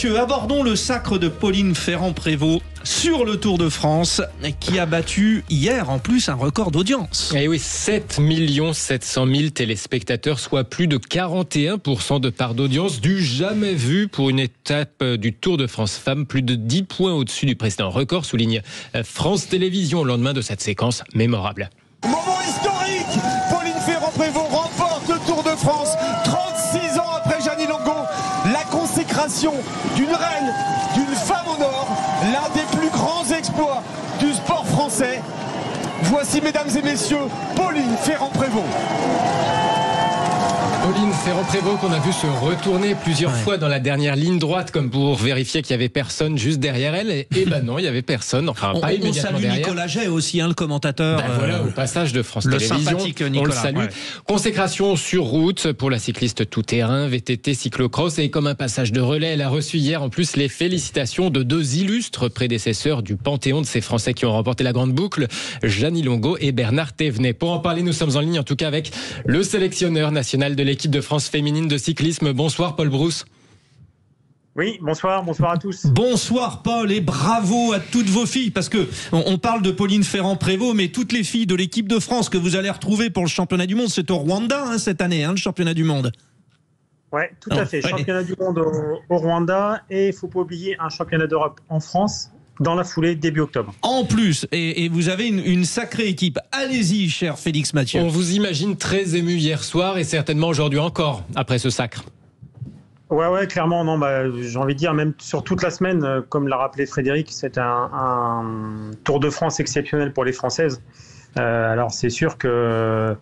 messieurs, abordons le sacre de Pauline Ferrand-Prévot sur le Tour de France, qui a battu hier en plus un record d'audience. Et oui, 7 700 000 téléspectateurs, soit plus de 41% de part d'audience, du jamais vu pour une étape du Tour de France Femmes. Plus de 10 points au-dessus du précédent record, souligne France Télévisions au lendemain de cette séquence mémorable. Moment historique, Pauline Ferrand-Prévot remporte le Tour de France 36 ans après Jeannie Longo. La consécration d'une reine, d'une femme au nord, l'un des plus grands exploits du sport français. Voici, mesdames et messieurs, Pauline Ferrand-Prévôt. Pauline Ferrand-Prévôt qu'on a vu se retourner plusieurs fois dans la dernière ligne droite comme pour vérifier qu'il n'y avait personne juste derrière elle. Et ben non, il n'y avait personne. Enfin, pas immédiatement salue derrière. Nicolas Jay aussi, le commentateur. Voilà, au passage de France le Télévisions. Sympathique Nicolas, on le salue. ouais. Consécration sur route pour la cycliste tout-terrain, VTT, cyclocross. Et comme un passage de relais, elle a reçu hier en plus les félicitations de deux illustres prédécesseurs du panthéon de ces Français qui ont remporté la grande boucle, Jeannie Longo et Bernard Thévenet. Pour en parler, nous sommes en ligne en tout cas avec le sélectionneur national de l'équipe de France féminine de cyclisme. Bonsoir Paul Brousse. Oui, bonsoir à tous. Bonsoir Paul et bravo à toutes vos filles, parce que on parle de Pauline Ferrand-Prévot, mais toutes les filles de l'équipe de France que vous allez retrouver pour le championnat du monde, c'est au Rwanda cette année, le championnat du monde. Ouais, tout à fait. Championnat du monde au Rwanda, et il ne faut pas oublier un championnat d'Europe en France dans la foulée début octobre. En plus, et vous avez une sacrée équipe. Allez-y, cher Félix Mathieu. On vous imagine très ému hier soir et certainement aujourd'hui encore, après ce sacre. Ouais, clairement. Non, j'ai envie de dire, même sur toute la semaine, comme l'a rappelé Frédéric, c'est un Tour de France exceptionnel pour les Françaises. Alors, c'est sûr que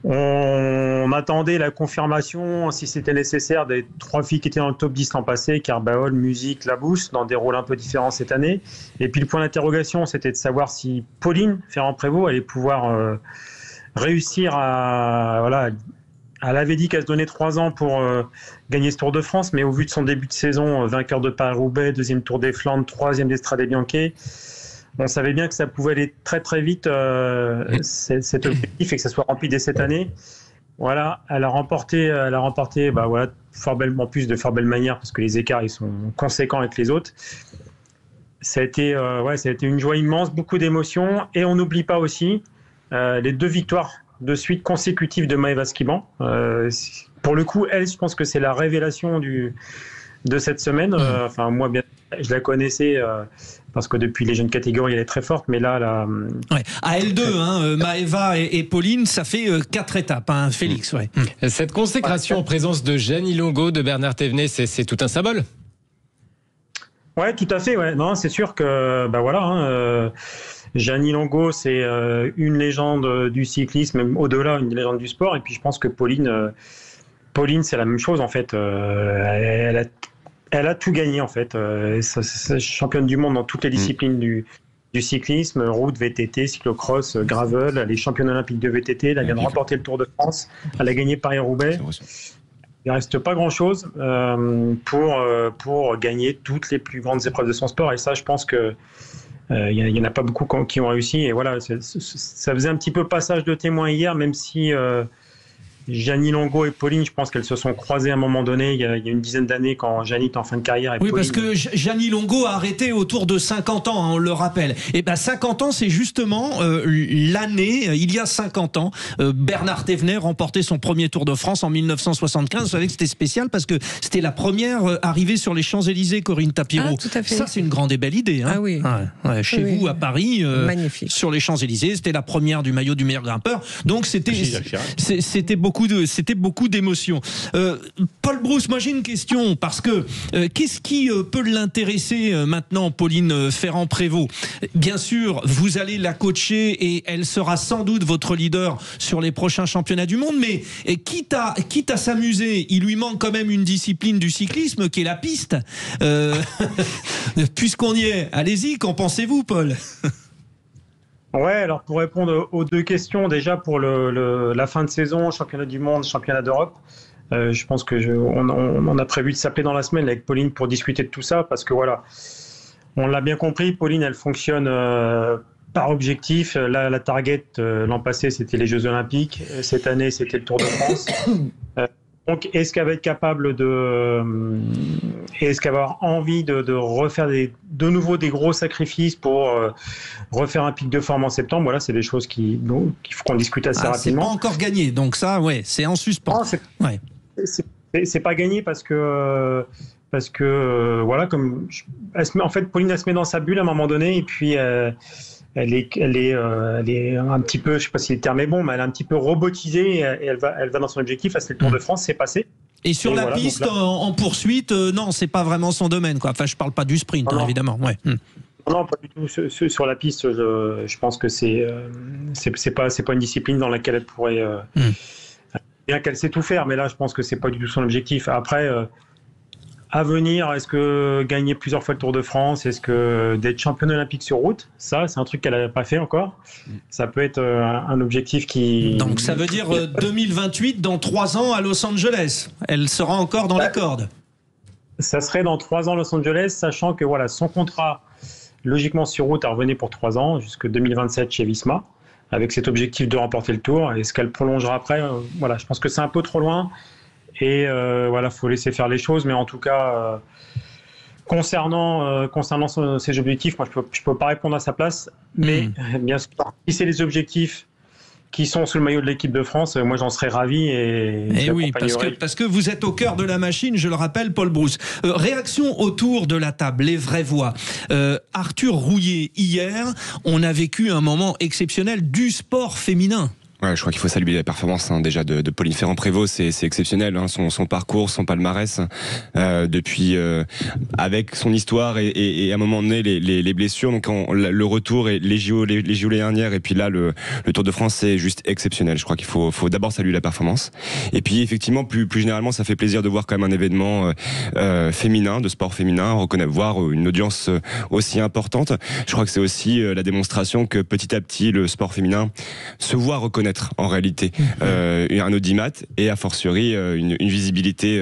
on attendait la confirmation, si c'était nécessaire, des 3 filles qui étaient dans le top 10 l'an passé, Carbaol, Musique, Labousse, dans des rôles un peu différents cette année. Et puis le point d'interrogation, c'était de savoir si Pauline Ferrand-Prévot allait pouvoir réussir à... Voilà, elle avait dit qu'elle se donnait 3 ans pour gagner ce Tour de France, mais au vu de son début de saison, vainqueur de Paris-Roubaix, 2e Tour des Flandres, 3e d'Estrade Bianchi, on savait bien que ça pouvait aller très très vite, cet objectif, et que ça soit rempli dès cette année. Voilà, elle a remporté fort belle, en plus de fort belle manière, parce que les écarts ils sont conséquents avec les autres. Ça a été une joie immense, beaucoup d'émotions, et on n'oublie pas aussi les 2 victoires de suite consécutives de Maëva Skiban. Pour le coup, elle, je pense que c'est la révélation de cette semaine. Enfin, moi, bien, je la connaissais parce que depuis les jeunes catégories, elle est très forte. Mais là, à L2, Maëva et Pauline, ça fait 4 étapes, Félix. Ouais. Cette consécration en présence de Jeannie Longo, de Bernard Thévenet, c'est tout un symbole. Ouais, tout à fait. Ouais. Non, c'est sûr que Jeannie Longo, c'est une légende du cyclisme, même au-delà, une légende du sport. Et puis, je pense que Pauline, c'est la même chose en fait. Elle a tout gagné en fait. C'est championne du monde dans toutes les disciplines du cyclisme, route, VTT, cyclocross, gravel. Elle est championne olympique de VTT. Elle vient de remporter le Tour de France. Elle a gagné Paris-Roubaix. Il ne reste pas grand-chose pour gagner toutes les plus grandes épreuves de son sport. Et ça, je pense que il y en a pas beaucoup qui ont réussi. Et voilà, ça faisait un petit peu passage de témoin hier, même si Jeannie Longo et Pauline, je pense qu'elles se sont croisées à un moment donné, il y a une dizaine d'années, quand Jeannie était en fin de carrière. Et oui, Pauline... parce que Jeannie Longo a arrêté autour de 50 ans, on le rappelle. Et 50 ans, c'est justement l'année, il y a 50 ans, Bernard Thévenet remportait son premier Tour de France en 1975. Vous savez que c'était spécial parce que c'était la première arrivée sur les Champs-Élysées, Corinne Tapiro. Tout à fait. Ça, c'est une grande et belle idée. Ah oui. Chez vous, à Paris, magnifique. Sur les Champs-Élysées, c'était la première du maillot du meilleur grimpeur. Donc, c'était beaucoup d'émotions. Paul Brousse, moi j'ai une question, parce que qu'est-ce qui peut l'intéresser maintenant, Pauline Ferrand-Prévot? Bien sûr, vous allez la coacher et elle sera sans doute votre leader sur les prochains championnats du monde, mais quitte à s'amuser, il lui manque quand même une discipline du cyclisme qui est la piste. Puisqu'on y est, allez-y, qu'en pensez-vous, Paul? Ouais, alors pour répondre aux 2 questions, déjà pour la fin de saison, championnat du monde, championnat d'Europe, je pense que on a prévu de s'appeler dans la semaine avec Pauline pour discuter de tout ça, parce que voilà, on l'a bien compris, Pauline, elle fonctionne par objectif. Là, la target, l'an passé, c'était les Jeux Olympiques. Cette année, c'était le Tour de France. Donc, est-ce qu'elle va être capable est-ce qu'elle va avoir envie de refaire de nouveau des gros sacrifices pour refaire un pic de forme en septembre? Voilà, c'est des choses qu'il faut qu'on discute assez rapidement. C'est pas encore gagné, donc ça, ouais, c'est en suspens. C'est pas gagné parce que voilà, en fait, Pauline, elle se met dans sa bulle à un moment donné, et puis elle est un petit peu, je sais pas si le terme est bon, mais elle est un petit peu robotisée, et elle va dans son objectif. C'est le Tour de France, c'est passé. Et sur la piste, en poursuite, non, c'est pas vraiment son domaine, quoi. Enfin, je parle pas du sprint, évidemment. Ouais. Non, pas du tout. Sur la piste, je pense que c'est pas une discipline dans laquelle elle pourrait, bien qu'elle sait tout faire, mais là, je pense que c'est pas du tout son objectif. Après, à venir, est-ce que gagner plusieurs fois le Tour de France, est-ce que d'être championne olympique sur route, ça, c'est un truc qu'elle n'a pas fait encore. Ça peut être un objectif qui... Donc ça veut dire 2028, dans 3 ans à Los Angeles. Elle sera encore dans les cordes. Ça serait dans 3 ans Los Angeles, sachant que voilà, son contrat, logiquement sur route, a revenu pour 3 ans, jusque 2027 chez Visma, avec cet objectif de remporter le Tour. Est-ce qu'elle prolongera après? Voilà, je pense que c'est un peu trop loin. Et voilà, faut laisser faire les choses, mais en tout cas, concernant ses objectifs, moi je peux pas répondre à sa place, mais bien sûr, si c'est les objectifs qui sont sous le maillot de l'équipe de France, moi j'en serais ravi. Et oui, parce que vous êtes au cœur de la machine, je le rappelle, Paul Brousse. Réaction autour de la table, les vraies voix. Arthur Rouillet, hier, on a vécu un moment exceptionnel du sport féminin. Ouais, je crois qu'il faut saluer la performance déjà de Pauline Ferrand-Prévot, c'est exceptionnel, son parcours, son palmarès, depuis avec son histoire et à un moment donné les blessures, donc le retour et les JO dernières, et puis là le Tour de France, c'est juste exceptionnel. Je crois qu'il faut d'abord saluer la performance, et puis effectivement plus généralement ça fait plaisir de voir quand même un événement féminin, de sport féminin, voir une audience aussi importante. Je crois que c'est aussi la démonstration que petit à petit le sport féminin se voit reconnaître en réalité un audimat et a fortiori une visibilité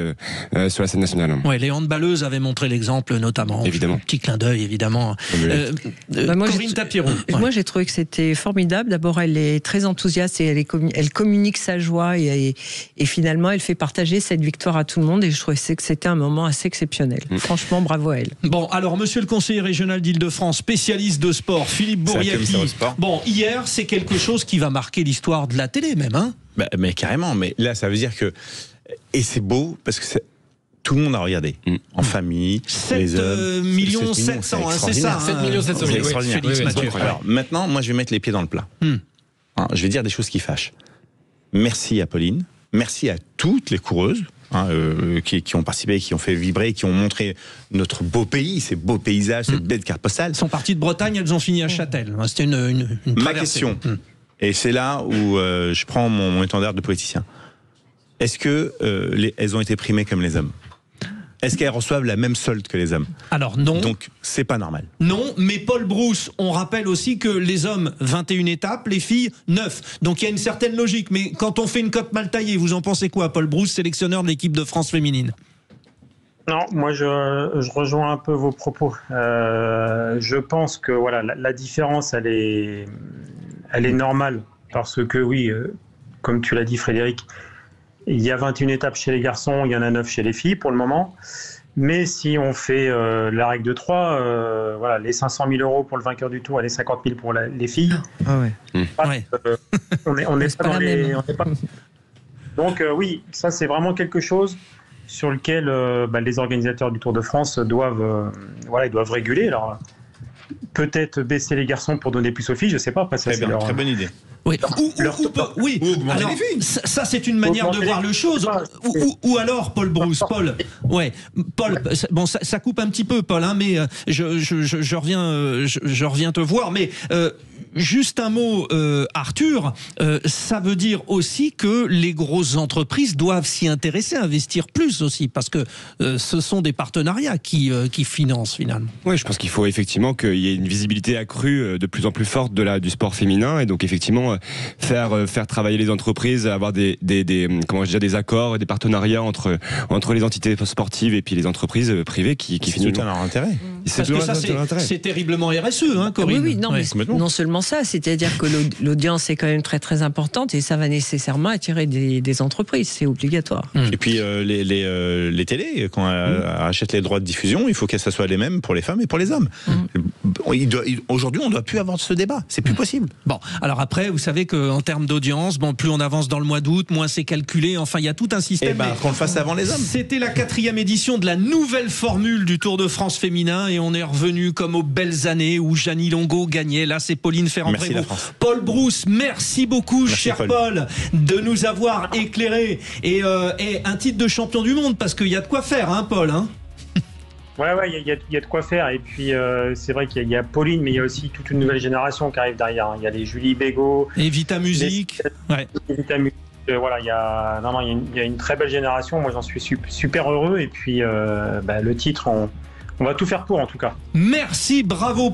sur la scène nationale. Ouais, les handballeuses avaient montré l'exemple notamment. Évidemment. Petit clin d'œil évidemment. Corinne Tapiro. Moi j'ai trouvé que c'était formidable. D'abord elle est très enthousiaste et elle communique sa joie et finalement elle fait partager cette victoire à tout le monde, et je trouvais que c'était un moment assez exceptionnel. Franchement, bravo à elle. Bon, alors monsieur le conseiller régional d'Île-de-France, spécialiste de sport, Philippe Bouriaki. Bon, hier c'est quelque chose qui va marquer l'histoire de la télé même, hein? Mais carrément, mais là ça veut dire que, et c'est beau parce que tout le monde a regardé en famille, 7,7 millions, c'est ça, 7,7 millions, c'est extraordinaire. Alors maintenant, moi je vais mettre les pieds dans le plat. Je vais dire des choses qui fâchent. Merci à Pauline, merci à toutes les coureuses qui ont participé, qui ont fait vibrer, qui ont montré notre beau pays, ces beaux paysages, cette belle carte postale. Elles sont parties de Bretagne, elles ont fini à Châtel. C'était une ma question. Et c'est là où je prends mon étendard de politicien. Est-ce que elles ont été primées comme les hommes? Est-ce qu'elles reçoivent la même solde que les hommes? Alors non. Donc c'est pas normal. Non, mais Paul Brousse, on rappelle aussi que les hommes 21 étapes, les filles 9. Donc il y a une certaine logique. Mais quand on fait une cote mal taillée, vous en pensez quoi, Paul Brousse, sélectionneur de l'équipe de France féminine? Non, moi je rejoins un peu vos propos. Je pense que voilà, la différence elle est normale, parce que oui, comme tu l'as dit Frédéric, il y a 21 étapes chez les garçons, il y en a 9 chez les filles pour le moment. Mais si on fait la règle de 3, voilà, les 500 000 € pour le vainqueur du Tour et les 50 000 pour les filles, on n'est pas dans les... Donc oui, ça c'est vraiment quelque chose sur lequel les organisateurs du Tour de France doivent réguler. Alors peut-être baisser les garçons pour donner plus aux filles, je sais pas. Après, ça, très bonne idée. Oui, alors, ça c'est une manière de voir le chose. Ou alors, Paul Brousse, Paul, bon, ça coupe un petit peu, Paul, hein, mais je reviens te voir, mais juste un mot, Arthur, ça veut dire aussi que les grosses entreprises doivent s'y intéresser, investir plus aussi, parce que ce sont des partenariats qui financent finalement. Oui, je pense qu'il faut effectivement qu'il y ait une visibilité accrue de plus en plus forte du sport féminin, et donc effectivement faire travailler les entreprises, avoir des accords et des partenariats entre les entités sportives et puis les entreprises privées qui finalement leur intérêt. Parce que ça, c'est terriblement RSE, hein, Corinne. Oui, non, mais non seulement ça, c'est-à-dire que l'audience est quand même très très importante et ça va nécessairement attirer des entreprises, c'est obligatoire. Et puis les télés, quand elles achètent les droits de diffusion, il faut que ça soit les mêmes pour les femmes et pour les hommes. Aujourd'hui, on ne doit plus avoir ce débat, c'est plus possible. Bon, alors après, vous savez qu'en termes d'audience, plus on avance dans le mois d'août, moins c'est calculé, enfin il y a tout un système. Qu'on le fasse avant les hommes. C'était la 4e édition de la nouvelle formule du Tour de France féminin et on est revenu comme aux belles années où Jeannie Longo gagnait. Là, c'est Pauline Ferrand-Prévôt. Paul Brousse, merci beaucoup, cher Paul, de nous avoir éclairé et un titre de champion du monde parce qu'il y a de quoi faire, hein, Paul, hein. Ouais, il y a de quoi faire. Et puis, c'est vrai qu'il y a Pauline, mais il y a aussi toute une nouvelle génération qui arrive derrière. Il y a les Julie Bégaud. Et Vita Musique. Vita Musique. Voilà, il y a une très belle génération. Moi, j'en suis super heureux. Et puis, le titre, on va tout faire pour, en tout cas. Merci, bravo.